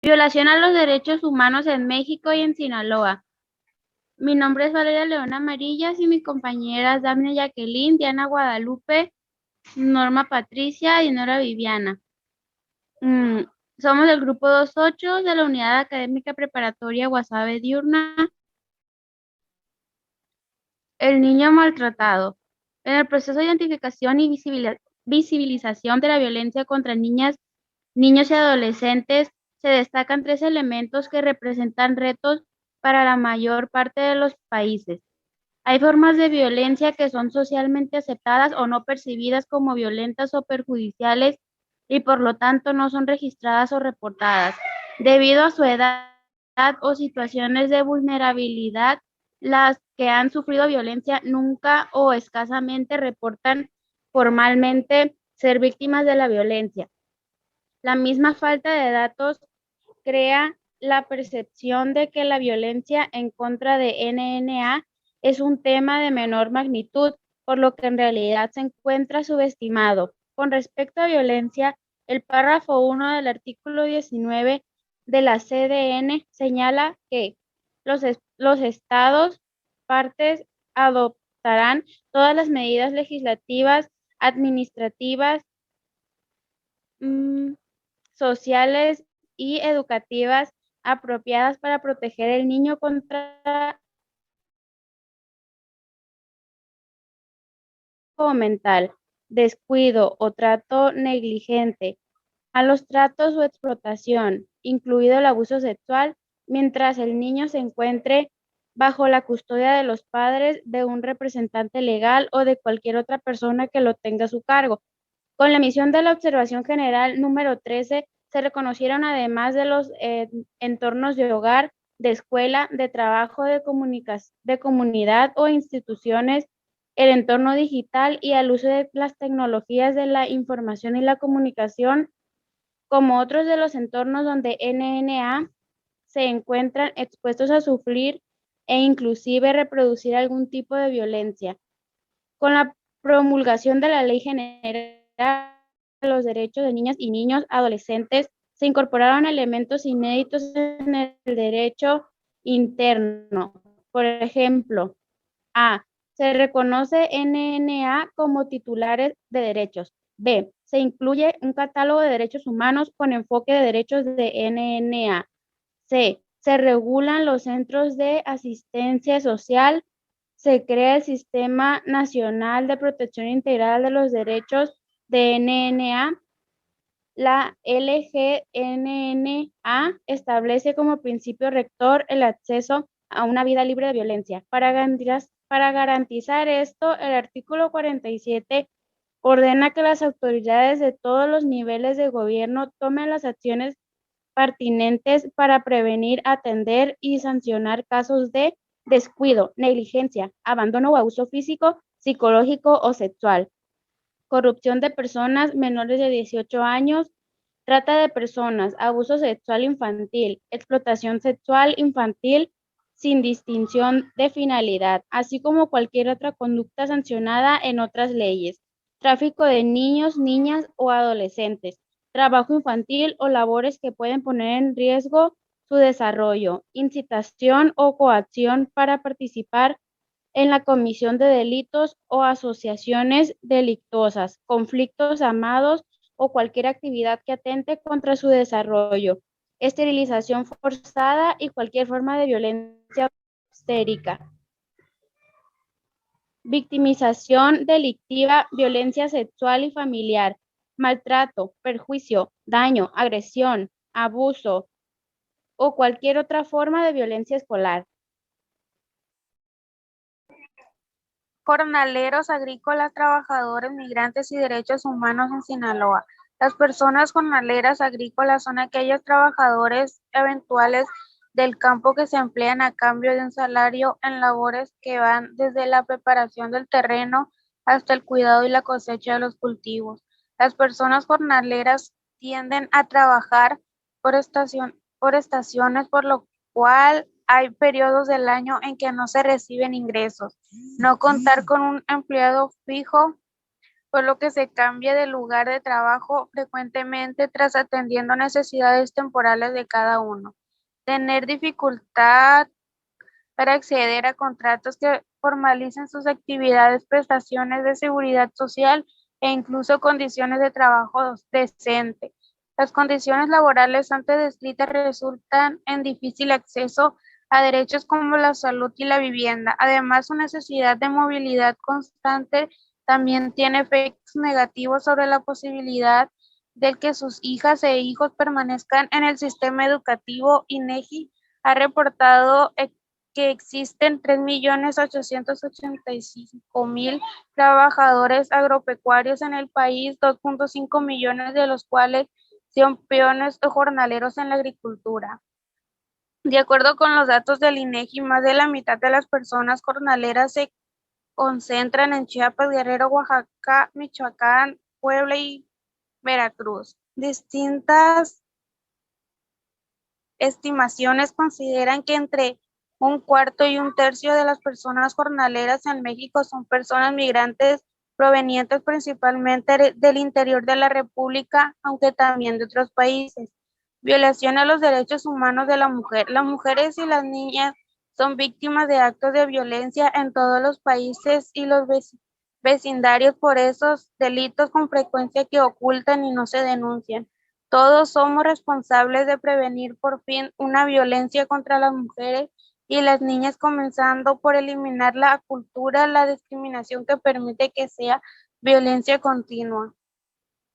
Violación a los derechos humanos en México y en Sinaloa. Mi nombre es Valeria León Amarillas y mis compañeras Dafne Jacqueline, Diana Guadalupe, Norma Patricia y Nora Viviana. Mm, Somos del grupo 28 de la Unidad Académica Preparatoria Guasave Diurna. El niño maltratado. En el proceso de identificación y visibilización de la violencia contra niñas, niños y adolescentes, se destacan tres elementos que representan retos para la mayor parte de los países. Hay formas de violencia que son socialmente aceptadas o no percibidas como violentas o perjudiciales y por lo tanto no son registradas o reportadas. Debido a su edad o situaciones de vulnerabilidad, las que han sufrido violencia nunca o escasamente reportan formalmente ser víctimas de la violencia. La misma falta de datos crea la percepción de que la violencia en contra de NNA es un tema de menor magnitud, por lo que en realidad se encuentra subestimado. Con respecto a violencia, el párrafo 1 del artículo 19 de la CDN señala que los estados partes adoptarán todas las medidas legislativas, administrativas, mm, sociales y educativas apropiadas para proteger el niño contra o mental, descuido o trato negligente, a los tratos o explotación, incluido el abuso sexual, mientras el niño se encuentre bajo la custodia de los padres, de un representante legal o de cualquier otra persona que lo tenga a su cargo. Con la emisión de la Observación General número 13, se reconocieron además de los entornos de hogar, de escuela, de trabajo, de comunidad o instituciones, el entorno digital y el uso de las tecnologías de la información y la comunicación, como otros de los entornos donde NNA se encuentran expuestos a sufrir e inclusive reproducir algún tipo de violencia. Con la promulgación de la Ley General de los Derechos de Niñas y Niños Adolescentes, se incorporaron elementos inéditos en el derecho interno. Por ejemplo, A. Se reconoce NNA como titulares de derechos. B. Se incluye un catálogo de derechos humanos con enfoque de derechos de NNA. C. Se regulan los centros de asistencia social. Se crea el Sistema Nacional de Protección Integral de los Derechos de NNA. La LGNNA establece como principio rector el acceso a una vida libre de violencia. Para garantizar esto, el artículo 47 ordena que las autoridades de todos los niveles de gobierno tomen las acciones pertinentes para prevenir, atender y sancionar casos de descuido, negligencia, abandono o abuso físico, psicológico o sexual, corrupción de personas menores de 18 años, trata de personas, abuso sexual infantil, explotación sexual infantil sin distinción de finalidad, así como cualquier otra conducta sancionada en otras leyes, tráfico de niños, niñas o adolescentes, trabajo infantil o labores que pueden poner en riesgo su desarrollo, incitación o coacción para participar en la comisión de delitos o asociaciones delictuosas, conflictos armados o cualquier actividad que atente contra su desarrollo, esterilización forzada y cualquier forma de violencia obstétrica, victimización delictiva, violencia sexual y familiar, maltrato, perjuicio, daño, agresión, abuso o cualquier otra forma de violencia escolar. Jornaleros agrícolas, trabajadores, migrantes y derechos humanos en Sinaloa. Las personas jornaleras agrícolas son aquellos trabajadores eventuales del campo que se emplean a cambio de un salario en labores que van desde la preparación del terreno hasta el cuidado y la cosecha de los cultivos. Las personas jornaleras tienden a trabajar por estaciones, por lo cual hay periodos del año en que no se reciben ingresos. No contar con un empleado fijo por lo que se cambia de lugar de trabajo frecuentemente tras atendiendo necesidades temporales de cada uno. Tener dificultad para acceder a contratos que formalicen sus actividades, prestaciones de seguridad social e incluso condiciones de trabajo decente. Las condiciones laborales antes descritas resultan en difícil acceso a derechos como la salud y la vivienda. Además, su necesidad de movilidad constante también tiene efectos negativos sobre la posibilidad de que sus hijas e hijos permanezcan en el sistema educativo. INEGI ha reportado que existen 3.885.000 trabajadores agropecuarios en el país, 2.5 millones de los cuales son peones o jornaleros en la agricultura. De acuerdo con los datos del INEGI, más de la mitad de las personas jornaleras se concentran en Chiapas, Guerrero, Oaxaca, Michoacán, Puebla y Veracruz. Distintas estimaciones consideran que entre un cuarto y un tercio de las personas jornaleras en México son personas migrantes provenientes principalmente del interior de la República, aunque también de otros países. Violación a los derechos humanos de la mujer. Las mujeres y las niñas son víctimas de actos de violencia en todos los países y los vecindarios por esos delitos con frecuencia que ocultan y no se denuncian. Todos somos responsables de prevenir por fin una violencia contra las mujeres y las niñas, comenzando por eliminar la cultura, la discriminación que permite que sea violencia continua.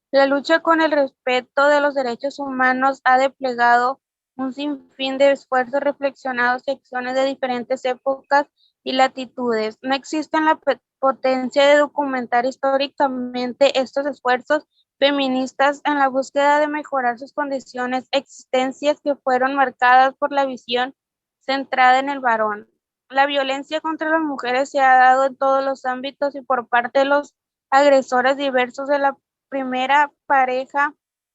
La lucha con el respeto de los derechos humanos ha desplegado un sinfín de esfuerzos reflexionados y acciones de diferentes épocas y latitudes. No existe la potencia de documentar históricamente estos esfuerzos feministas en la búsqueda de mejorar sus condiciones, existencias que fueron marcadas por la visión centrada en el varón. La violencia contra las mujeres se ha dado en todos los ámbitos y por parte de los agresores diversos de la primera pareja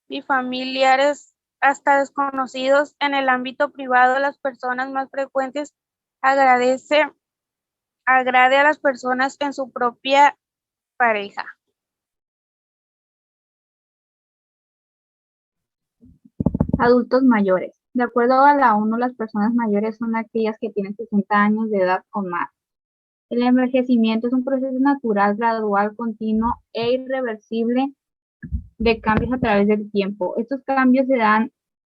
y familiares hasta desconocidos en el ámbito privado. Las personas más frecuentes agrade a las personas en su propia pareja. Adultos mayores. De acuerdo a la ONU, las personas mayores son aquellas que tienen 60 años de edad o más. El envejecimiento es un proceso natural, gradual, continuo e irreversible de cambios a través del tiempo. Estos cambios se dan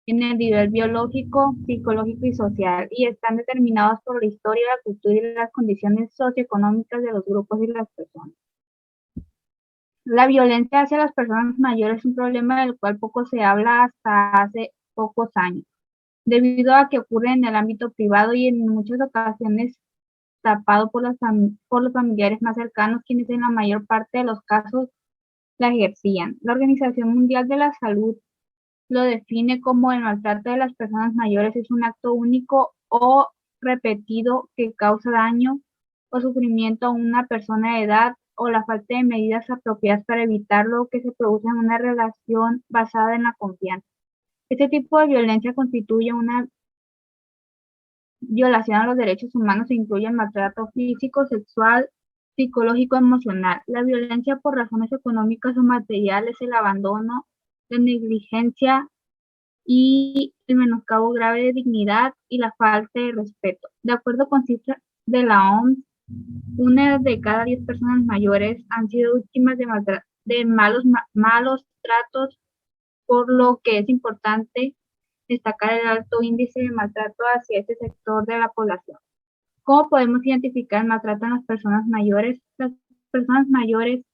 en el nivel biológico, psicológico y social y están determinados por la historia, la cultura y las condiciones socioeconómicas de los grupos y las personas. La violencia hacia las personas mayores es un problema del cual poco se habla hasta hace pocos años, debido a que ocurre en el ámbito privado y en muchas ocasiones tapado por los familiares más cercanos, quienes en la mayor parte de los casos la ejercían. La Organización Mundial de la Salud lo define como el maltrato de las personas mayores es un acto único o repetido que causa daño o sufrimiento a una persona de edad o la falta de medidas apropiadas para evitarlo, que se produce en una relación basada en la confianza. Este tipo de violencia constituye una violación a los derechos humanos e incluye el maltrato físico, sexual, psicológico, emocional. La violencia por razones económicas o materiales, el abandono, la negligencia y el menoscabo grave de dignidad y la falta de respeto. De acuerdo con cifras de la OMS, una de cada 10 personas mayores han sido víctimas de malos tratos, por lo que es importante destacar el alto índice de maltrato hacia este sector de la población. ¿Cómo podemos identificar el maltrato en las personas mayores? Las personas mayores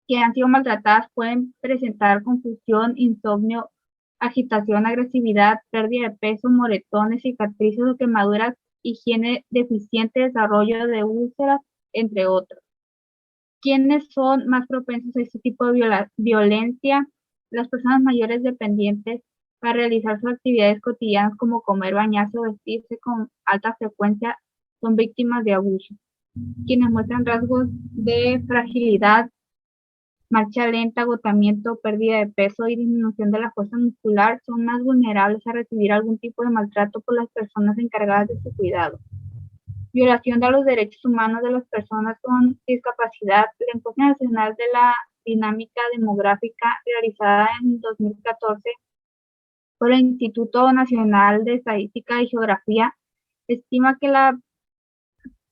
que han sido maltratadas pueden presentar confusión, insomnio, agitación, agresividad, pérdida de peso, moretones, cicatrices o quemaduras, higiene deficiente, desarrollo de úlceras, entre otros. ¿Quiénes son más propensos a este tipo de violencia? Las personas mayores dependientes para realizar sus actividades cotidianas como comer, bañarse o vestirse con alta frecuencia son víctimas de abuso. Quienes muestran rasgos de fragilidad, marcha lenta, agotamiento, pérdida de peso y disminución de la fuerza muscular son más vulnerables a recibir algún tipo de maltrato por las personas encargadas de su cuidado. violación de los derechos humanos de las personas con discapacidad. La encuesta nacional de la dinámica demográfica realizada en 2014 por el Instituto Nacional de Estadística y Geografía estima que la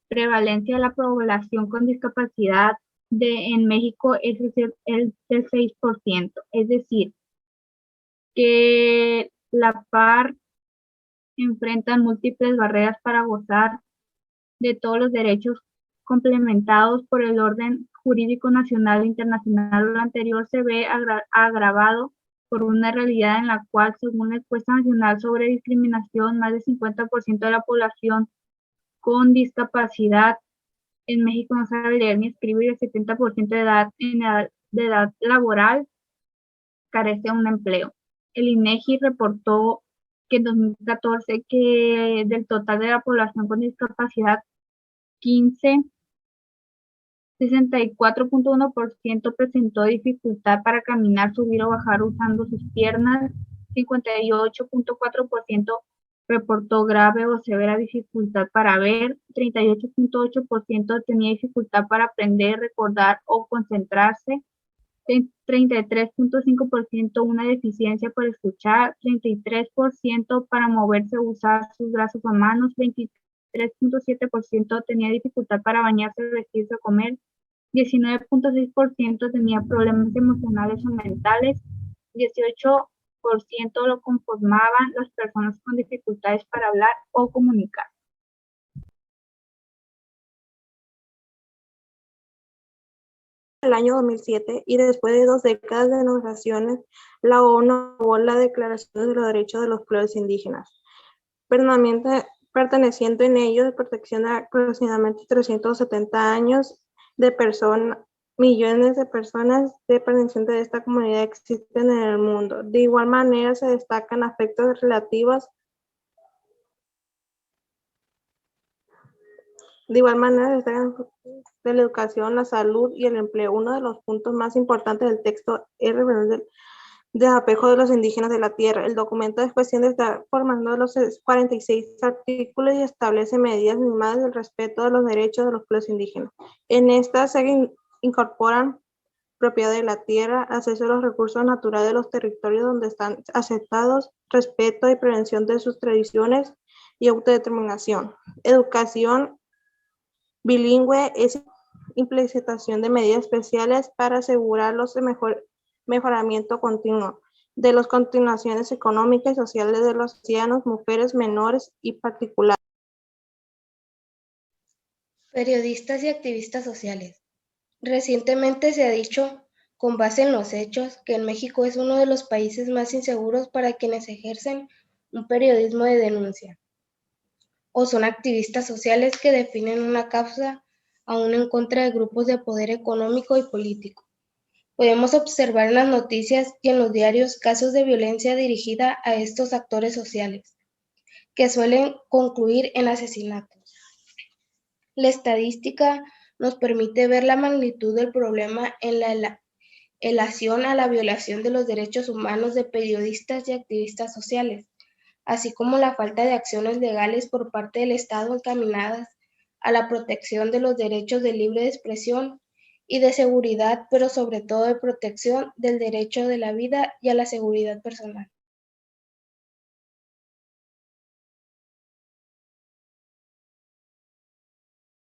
prevalencia de la población con discapacidad en México es el 6%, es decir, que la par enfrentan múltiples barreras para gozar de todos los derechos complementados por el orden jurídico nacional e internacional. Lo anterior se ve agravado por una realidad en la cual, según la encuesta nacional sobre discriminación, más del 50% de la población con discapacidad en México no sabe leer ni escribir, y el 70% de edad laboral carece de un empleo. El INEGI reportó que en 2014 que del total de la población con discapacidad, 64.1% presentó dificultad para caminar, subir o bajar usando sus piernas, 58.4% reportó grave o severa dificultad para ver, 38.8% tenía dificultad para aprender, recordar o concentrarse, 33.5% una deficiencia para escuchar, 33% para moverse o usar sus brazos o manos, 23.7% tenía dificultad para bañarse, vestirse o comer, 19.6% tenía problemas emocionales o mentales, 18% lo conformaban las personas con dificultades para hablar o comunicar. El año 2007 y después de 2 décadas de negociaciones, la ONU aprobó la Declaración de los Derechos de los Pueblos Indígenas, perteneciendo en ello de protección a aproximadamente 370 años de millones de personas dependientes de esta comunidad existen en el mundo. De igual manera se destacan aspectos relativos de la educación, la salud y el empleo. Uno de los puntos más importantes del texto es el referente del desapego de los indígenas de la tierra. El documento es cuestión de estar formando los 46 artículos y establece medidas mínimas del respeto de los derechos de los pueblos indígenas. En estas se incorporan propiedad de la tierra, acceso a los recursos naturales de los territorios donde están asentados, respeto y prevención de sus tradiciones y autodeterminación. Educación bilingüe es implementación de medidas especiales para asegurar los mejoramiento continuo de las continuaciones económicas y sociales de los ancianos, mujeres, menores y particulares. Periodistas y activistas sociales. Recientemente se ha dicho, con base en los hechos, que en México es uno de los países más inseguros para quienes ejercen un periodismo de denuncia, o son activistas sociales que definen una causa aún en contra de grupos de poder económico y político. Podemos observar en las noticias y en los diarios casos de violencia dirigida a estos actores sociales, que suelen concluir en asesinatos. La estadística nos permite ver la magnitud del problema en la relación a la violación de los derechos humanos de periodistas y activistas sociales, así como la falta de acciones legales por parte del Estado encaminadas a la protección de los derechos de libre expresión y de seguridad, pero sobre todo de protección del derecho de la vida y a la seguridad personal.